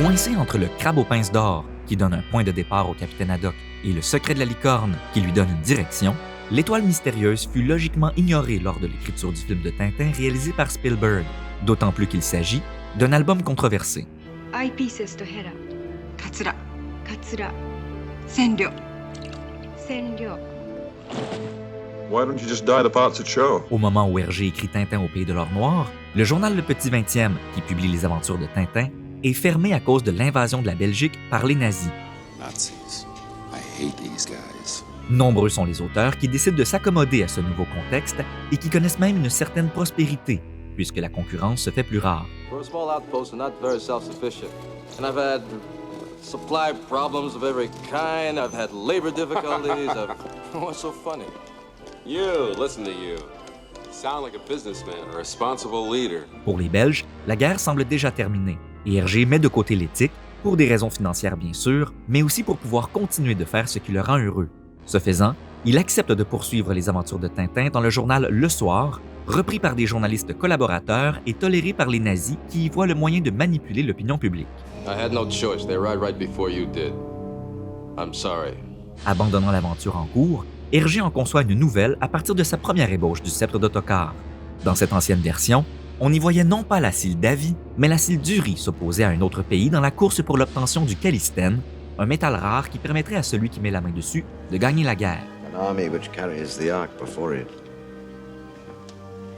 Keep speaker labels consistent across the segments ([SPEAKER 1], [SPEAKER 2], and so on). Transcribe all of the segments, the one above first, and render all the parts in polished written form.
[SPEAKER 1] Coincé entre le crabe aux pinces d'or, qui donne un point de départ au capitaine Haddock, et le secret de la licorne, qui lui donne une direction, l'étoile mystérieuse fut logiquement ignorée lors de l'écriture du film de Tintin réalisé par Spielberg, d'autant plus qu'il s'agit d'un album controversé.
[SPEAKER 2] Eyepieces to Hera. Katsura. Katsura. Senryo. Senryo.
[SPEAKER 3] Why don't you just dye the parts that show?
[SPEAKER 1] Au moment où Hergé écrit Tintin au pays de l'or noir, le journal Le Petit 20e, qui publie les aventures de Tintin, est fermé à cause de l'invasion de la Belgique par les nazis.
[SPEAKER 4] Nazis. I hate these guys.
[SPEAKER 1] Nombreux sont les auteurs qui décident de s'accommoder à ce nouveau contexte et qui connaissent même une certaine prospérité, puisque la concurrence se fait plus rare.
[SPEAKER 5] We're a small outpost and not very self-sufficient. And I've had supply problems of every kind. I've had labor difficulties. What's so funny?
[SPEAKER 4] You, listen to you. You sound like a businessman or a responsible leader.
[SPEAKER 1] Pour les Belges, la guerre semble déjà terminée, et Hergé met de côté l'éthique, pour des raisons financières bien sûr, mais aussi pour pouvoir continuer de faire ce qui le rend heureux. Ce faisant, il accepte de poursuivre les aventures de Tintin dans le journal Le Soir, repris par des journalistes collaborateurs et toléré par les nazis qui y voient le moyen de manipuler l'opinion publique.
[SPEAKER 5] I had no choice. They arrived right before you did. I'm sorry.
[SPEAKER 1] Abandonnant l'aventure en cours, Hergé en conçoit une nouvelle à partir de sa première ébauche du sceptre d'Ottokar. Dans cette ancienne version, on y voyait non pas la Sile d'Avi, mais la Sile d'Uri s'opposer à un autre pays dans la course pour l'obtention du Calistène, un métal rare qui permettrait à celui qui met la main dessus de gagner la guerre.
[SPEAKER 6] An army which carries the ark before it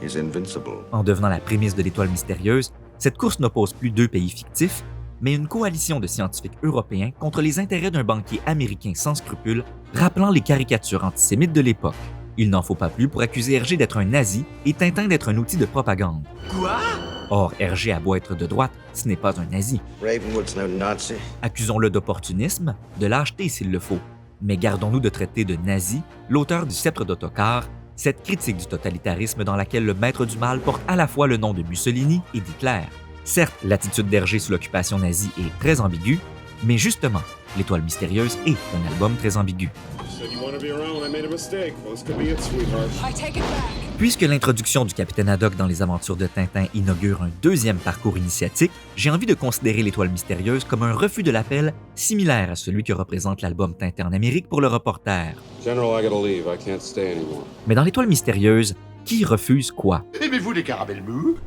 [SPEAKER 6] is invincible.
[SPEAKER 1] En devenant la prémisse de l'étoile mystérieuse, cette course n'oppose plus deux pays fictifs, mais une coalition de scientifiques européens contre les intérêts d'un banquier américain sans scrupules, rappelant les caricatures antisémites de l'époque. Il n'en faut pas plus pour accuser Hergé d'être un nazi et Tintin d'être un outil de propagande.
[SPEAKER 7] Quoi?
[SPEAKER 1] Or, Hergé a beau être de droite, ce n'est pas un nazi.
[SPEAKER 6] Ravenwood's no Nazi.
[SPEAKER 1] Accusons-le d'opportunisme, de lâcheté s'il le faut. Mais gardons-nous de traiter de nazi l'auteur du sceptre d'Ottokar, cette critique du totalitarisme dans laquelle le maître du mal porte à la fois le nom de Mussolini et d'Hitler. Certes, l'attitude d'Hergé sous l'occupation nazie est très ambiguë, mais justement, l'étoile mystérieuse est un album très ambigu. Puisque l'introduction du capitaine Haddock dans les aventures de Tintin inaugure un deuxième parcours initiatique, j'ai envie de considérer l'étoile mystérieuse comme un refus de l'appel similaire à celui que représente l'album Tintin en Amérique pour le reporter.
[SPEAKER 4] General, I gotta leave. I can't stay anymore.
[SPEAKER 1] Mais dans l'étoile mystérieuse, qui refuse quoi?
[SPEAKER 7] Aimez-vous les caramels mûrs?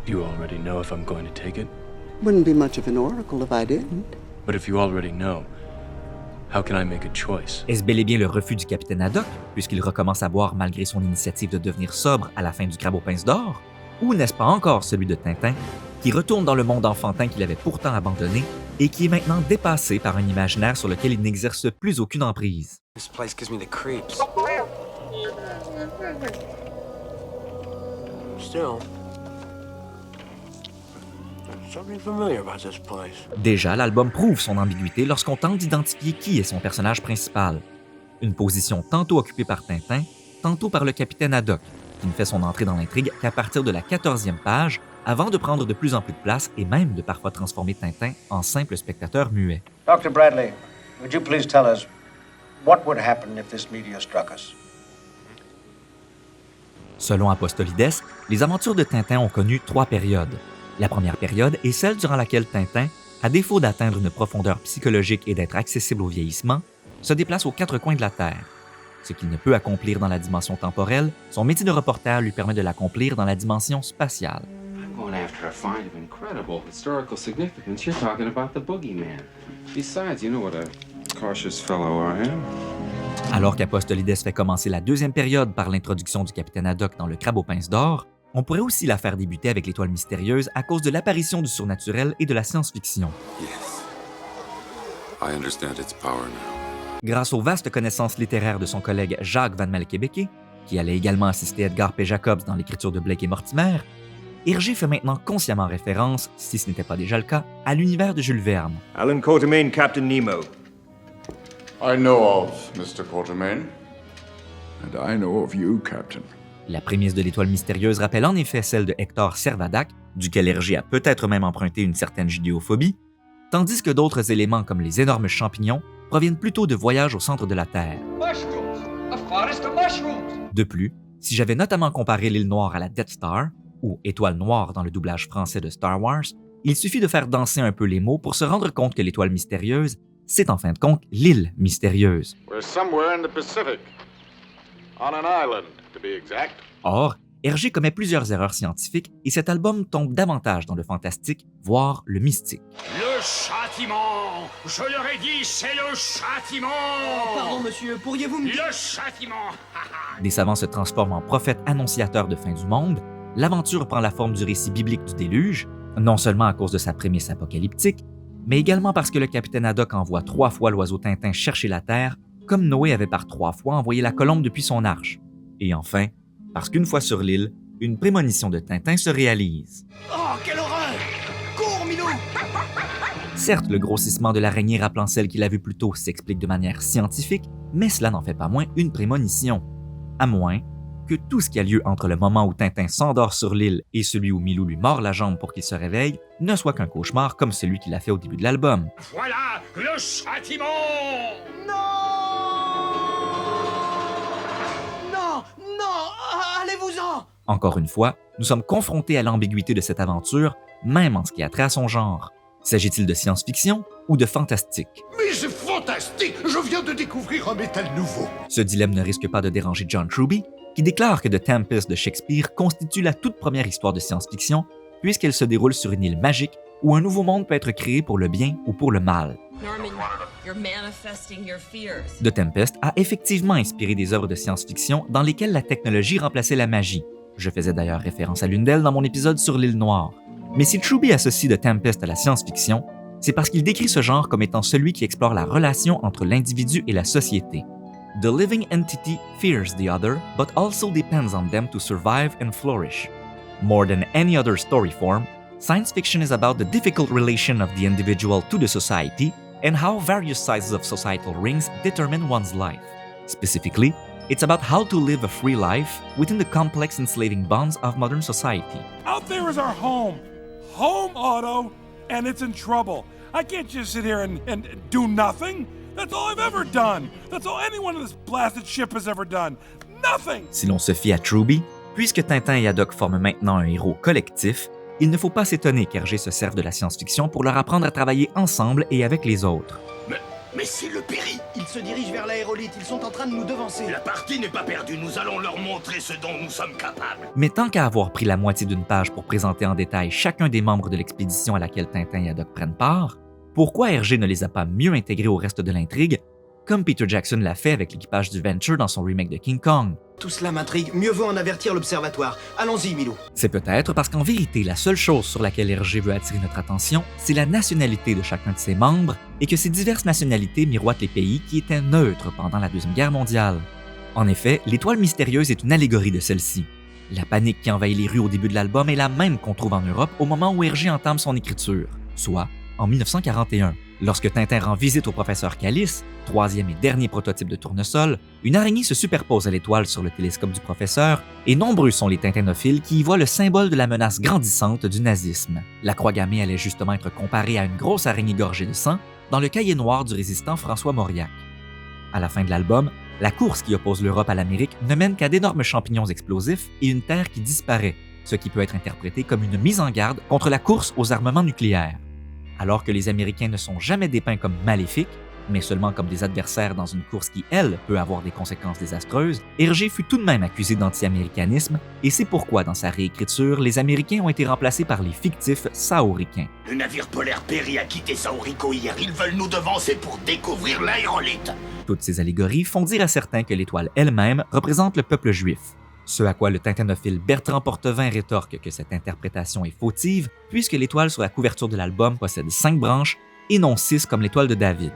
[SPEAKER 8] You already know if I'm going to take it.
[SPEAKER 9] Wouldn't be much of an oracle if I didn't.
[SPEAKER 8] But if you already know, how can I make a choice?
[SPEAKER 1] Est-ce bel et bien le refus du capitaine Haddock, puisqu'il recommence à boire malgré son initiative de devenir sobre à la fin du crabe aux pinces d'or? Ou n'est-ce pas encore celui de Tintin, qui retourne dans le monde enfantin qu'il avait pourtant abandonné et qui est maintenant dépassé par un imaginaire sur lequel il n'exerce plus aucune emprise?
[SPEAKER 7] This place gives me the creeps. Still, there's something familiar about this place.
[SPEAKER 1] Déjà, l'album prouve son ambiguïté lorsqu'on tente d'identifier qui est son personnage principal. Une position tantôt occupée par Tintin, tantôt par le capitaine Haddock, qui ne fait son entrée dans l'intrigue qu'à partir de la 14e page, avant de prendre de plus en plus de place et même de parfois transformer Tintin en simple spectateur muet.
[SPEAKER 10] Dr. Bradley, would you please tell us what would happen if this meteor struck us?
[SPEAKER 1] Selon Apostolides, les aventures de Tintin ont connu 3 périodes. La première période est celle durant laquelle Tintin, à défaut d'atteindre une profondeur psychologique et d'être accessible au vieillissement, se déplace aux 4 coins de la Terre. Ce qu'il ne peut accomplir dans la dimension temporelle, son métier de reporter lui permet de l'accomplir dans la dimension spatiale.
[SPEAKER 4] I'm going after a find of incredible historical significance. You're talking about the boogeyman. Besides, you know what a cautious fellow I am.
[SPEAKER 1] Alors qu'Apostolides fait commencer la deuxième période par l'introduction du capitaine Haddock dans le crabe aux pinces d'or, on pourrait aussi la faire débuter avec l'étoile mystérieuse à cause de l'apparition du surnaturel et de la science-fiction.
[SPEAKER 4] Yes. I understand its power now.
[SPEAKER 1] Grâce aux vastes connaissances littéraires de son collègue Jacques Van Malkebeke, qui allait également assister Edgar P. Jacobs dans l'écriture de Blake et Mortimer, Hergé fait maintenant consciemment référence, si ce n'était pas déjà le cas, à l'univers de Jules Verne.
[SPEAKER 3] Alan Quatermain, Captain Nemo.
[SPEAKER 11] I know of Mr. Quatermain. And I know of you, Captain.
[SPEAKER 1] La prémisse de l'étoile mystérieuse rappelle en effet celle de Hector Servadac, duquel Hergé a peut-être même emprunté une certaine judéophobie, tandis que d'autres éléments comme les énormes champignons proviennent plutôt de voyages au centre de la Terre. De plus, si j'avais notamment comparé l'île Noire à la Death Star, ou Étoile Noire dans le doublage français de Star Wars, Il suffit de faire danser un peu les mots pour se rendre compte que l'étoile mystérieuse, c'est en fin de compte l'île mystérieuse.
[SPEAKER 3] We're somewhere in the Pacific. On an island, to be exact.
[SPEAKER 1] Or, Hergé commet plusieurs erreurs scientifiques et cet album tombe davantage dans le fantastique, voire le mystique.
[SPEAKER 12] Le châtiment! Je leur ai dit, c'est le châtiment!
[SPEAKER 13] Oh, pardon, monsieur, pourriez-vous me...
[SPEAKER 12] Le châtiment!
[SPEAKER 1] Des savants se transforment en prophètes annonciateurs de fin du monde, l'aventure prend la forme du récit biblique du déluge, non seulement à cause de sa prémisse apocalyptique, mais également parce que le capitaine Haddock envoie 3 fois l'oiseau Tintin chercher la Terre, comme Noé avait par 3 fois envoyé la colombe depuis son arche. Et enfin, parce qu'une fois sur l'île, une prémonition de Tintin se réalise.
[SPEAKER 13] Oh, quelle horreur! Cours, Milou!
[SPEAKER 1] Certes, le grossissement de l'araignée rappelant celle qu'il a vue plus tôt s'explique de manière scientifique, mais cela n'en fait pas moins une prémonition. À moins que tout ce qui a lieu entre le moment où Tintin s'endort sur l'île et celui où Milou lui mord la jambe pour qu'il se réveille ne soit qu'un cauchemar comme celui qu'il a fait au début de l'album.
[SPEAKER 12] Voilà le châtiment!
[SPEAKER 13] Allez-vous-en!
[SPEAKER 1] Encore une fois, nous sommes confrontés à l'ambiguïté de cette aventure, même en ce qui a trait à son genre. S'agit-il de science-fiction ou de fantastique?
[SPEAKER 14] Mais c'est fantastique! Je viens de découvrir un métal nouveau!
[SPEAKER 1] Ce dilemme ne risque pas de déranger John Truby, qui déclare que The Tempest de Shakespeare constitue la toute première histoire de science-fiction, puisqu'elle se déroule sur une île magique où un nouveau monde peut être créé pour le bien ou pour le mal.
[SPEAKER 15] Norman, you're manifesting your fears.
[SPEAKER 1] The Tempest a effectivement inspiré des œuvres de science-fiction dans lesquelles la technologie remplaçait la magie. Je faisais d'ailleurs référence à l'une d'elles dans mon épisode sur l'île Noire. Mais si Truby associe The Tempest à la science-fiction, c'est parce qu'il décrit ce genre comme étant celui qui explore la relation entre l'individu et la société. The living entity fears the other, but also depends on them to survive and flourish. More than any other story form, science fiction is about the difficult relation of the individual to the society and how various sizes of societal rings determine one's life. Specifically, it's about how to live a free life within the complex enslaving bonds of modern society.
[SPEAKER 12] Out there is our home. Home, Otto, and it's in trouble. I can't just sit here and do nothing. That's all I've ever done. That's all anyone in this blasted ship has ever done. Nothing!
[SPEAKER 1] Si l'on se fie à Truby, puisque Tintin et Haddock forment maintenant un héros collectif, il ne faut pas s'étonner qu'Hergé se serve de la science-fiction pour leur apprendre à travailler ensemble et avec les autres.
[SPEAKER 14] Mais c'est le péri!
[SPEAKER 13] Ils se dirigent vers l'aérolite, ils sont en train de nous devancer.
[SPEAKER 14] La partie n'est pas perdue, nous allons leur montrer ce dont nous sommes capables.
[SPEAKER 1] Mais tant qu'à avoir pris la moitié d'une page pour présenter en détail chacun des membres de l'expédition à laquelle Tintin et Haddock prennent part, pourquoi Hergé ne les a pas mieux intégrés au reste de l'intrigue, comme Peter Jackson l'a fait avec l'équipage du Venture dans son remake de King Kong?
[SPEAKER 13] Tout cela m'intrigue, mieux vaut en avertir l'observatoire. Allons-y, Milou.
[SPEAKER 1] C'est peut-être parce qu'en vérité, la seule chose sur laquelle Hergé veut attirer notre attention, c'est la nationalité de chacun de ses membres et que ces diverses nationalités miroitent les pays qui étaient neutres pendant la Deuxième Guerre mondiale. En effet, l'étoile mystérieuse est une allégorie de celle-ci. La panique qui envahit les rues au début de l'album est la même qu'on trouve en Europe au moment où Hergé entame son écriture, soit en 1941. Lorsque Tintin rend visite au professeur Calice, troisième et dernier prototype de tournesol, une araignée se superpose à l'étoile sur le télescope du professeur et nombreux sont les tintinophiles qui y voient le symbole de la menace grandissante du nazisme. La croix gammée allait justement être comparée à une grosse araignée gorgée de sang dans le cahier noir du résistant François Mauriac. À la fin de l'album, la course qui oppose l'Europe à l'Amérique ne mène qu'à d'énormes champignons explosifs et une Terre qui disparaît, ce qui peut être interprété comme une mise en garde contre la course aux armements nucléaires. Alors que les Américains ne sont jamais dépeints comme maléfiques, mais seulement comme des adversaires dans une course qui, elle, peut avoir des conséquences désastreuses, Hergé fut tout de même accusé d'anti-américanisme, et c'est pourquoi, dans sa réécriture, les Américains ont été remplacés par les fictifs Saoricains.
[SPEAKER 14] Le navire polaire Perry a quitté Saorico hier. Ils veulent nous devancer pour découvrir l'aérolite.
[SPEAKER 1] Toutes ces allégories font dire à certains que l'étoile elle-même représente le peuple juif. Ce à quoi le tintinophile Bertrand Portevin rétorque que cette interprétation est fautive, puisque l'étoile sur la couverture de l'album possède 5 branches et non 6 comme l'étoile de David.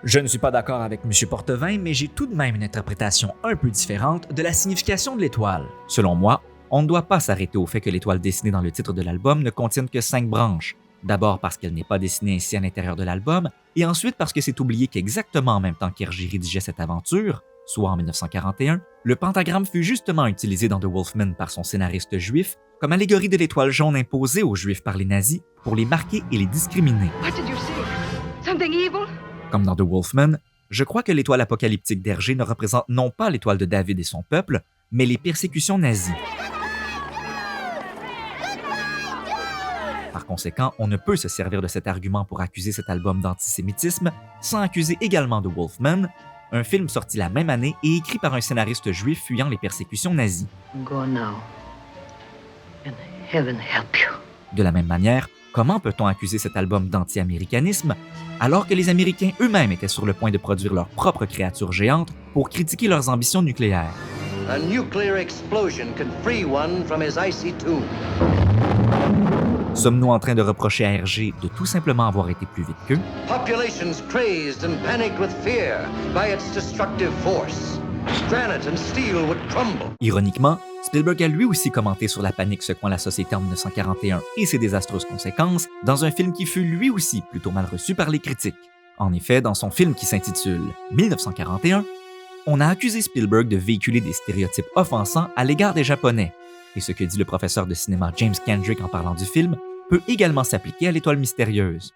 [SPEAKER 1] Je ne suis pas d'accord avec M. Portevin, mais j'ai tout de même une interprétation un peu différente de la signification de l'étoile. Selon moi, on ne doit pas s'arrêter au fait que l'étoile dessinée dans le titre de l'album ne contienne que 5 branches. D'abord parce qu'elle n'est pas dessinée ainsi à l'intérieur de l'album, et ensuite parce que c'est oublié qu'exactement en même temps qu'Hergé rédigeait cette aventure, soit en 1941, le pentagramme fut justement utilisé dans The Wolfman par son scénariste juif comme allégorie de l'étoile jaune imposée aux Juifs par les nazis pour les marquer et les discriminer.
[SPEAKER 2] What did you say? Something evil?
[SPEAKER 1] Comme dans The Wolfman, je crois que l'étoile apocalyptique d'Hergé ne représente non pas l'étoile de David et son peuple, mais les persécutions nazies. Par conséquent, on ne peut se servir de cet argument pour accuser cet album d'antisémitisme sans accuser également de Wolfman, un film sorti la même année et écrit par un scénariste juif fuyant les persécutions nazies.
[SPEAKER 2] Go now. And heaven help you.
[SPEAKER 1] De la même manière, comment peut-on accuser cet album d'anti-américanisme alors que les Américains eux-mêmes étaient sur le point de produire leur propre créature géante pour critiquer leurs ambitions nucléaires?
[SPEAKER 10] A nuclear explosion can free one from his icy tomb.
[SPEAKER 1] Sommes-nous en train de reprocher à Hergé de tout simplement avoir été plus vite qu'eux?
[SPEAKER 10] Populations crazed and panicked with fear by its destructive force. Granite and steel would crumble.
[SPEAKER 1] Ironiquement, Spielberg a lui aussi commenté sur la panique secouant la société en 1941 et ses désastreuses conséquences dans un film qui fut lui aussi plutôt mal reçu par les critiques. En effet, dans son film qui s'intitule 1941, on a accusé Spielberg de véhiculer des stéréotypes offensants à l'égard des Japonais. Et ce que dit le professeur de cinéma James Kendrick en parlant du film peut également s'appliquer à l'Étoile mystérieuse.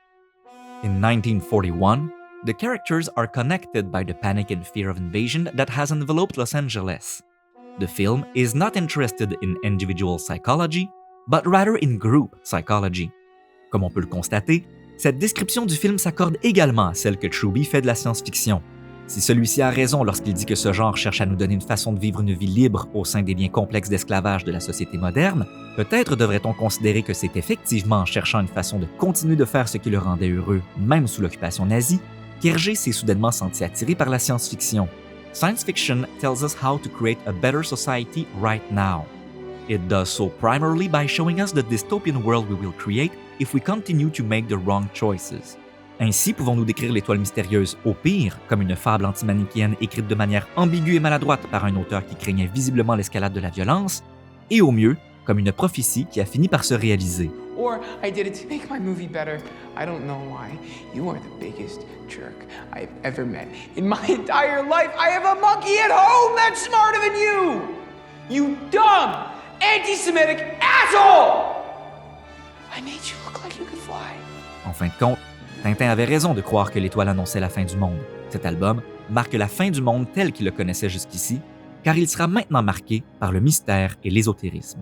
[SPEAKER 1] In 1941, the characters are connected by the panic and fear of invasion that has enveloped Los Angeles. The film is not interested in individual psychology, but rather in group psychology. Comme on peut le constater, cette description du film s'accorde également à celle que Truby fait de la science-fiction. Si celui-ci a raison lorsqu'il dit que ce genre cherche à nous donner une façon de vivre une vie libre au sein des liens complexes d'esclavage de la société moderne, peut-être devrait-on considérer que c'est effectivement en cherchant une façon de continuer de faire ce qui le rendait heureux, même sous l'occupation nazie, qu'Hergé s'est soudainement senti attiré par la science-fiction. Science fiction tells us how to create a better society right now. It does so primarily by showing us the dystopian world we will create if we continue to make the wrong choices. Ainsi, pouvons-nous décrire l'Étoile mystérieuse, au pire, comme une fable antimanichéenne écrite de manière ambiguë et maladroite par un auteur qui craignait visiblement l'escalade de la violence, et au mieux, comme une prophétie qui a fini par se réaliser.
[SPEAKER 16] Or I did it to make my movie better. I don't know why. You are the biggest jerk I've ever met. In my entire life, I have a monkey at home that's smarter than you! You dumb, anti-Semitic asshole! I made you look like you could fly.
[SPEAKER 1] En fin de compte, Tintin avait raison de croire que l'Étoile annonçait la fin du monde. Cet album marque la fin du monde tel qu'il le connaissait jusqu'ici, car il sera maintenant marqué par le mystère et l'ésotérisme.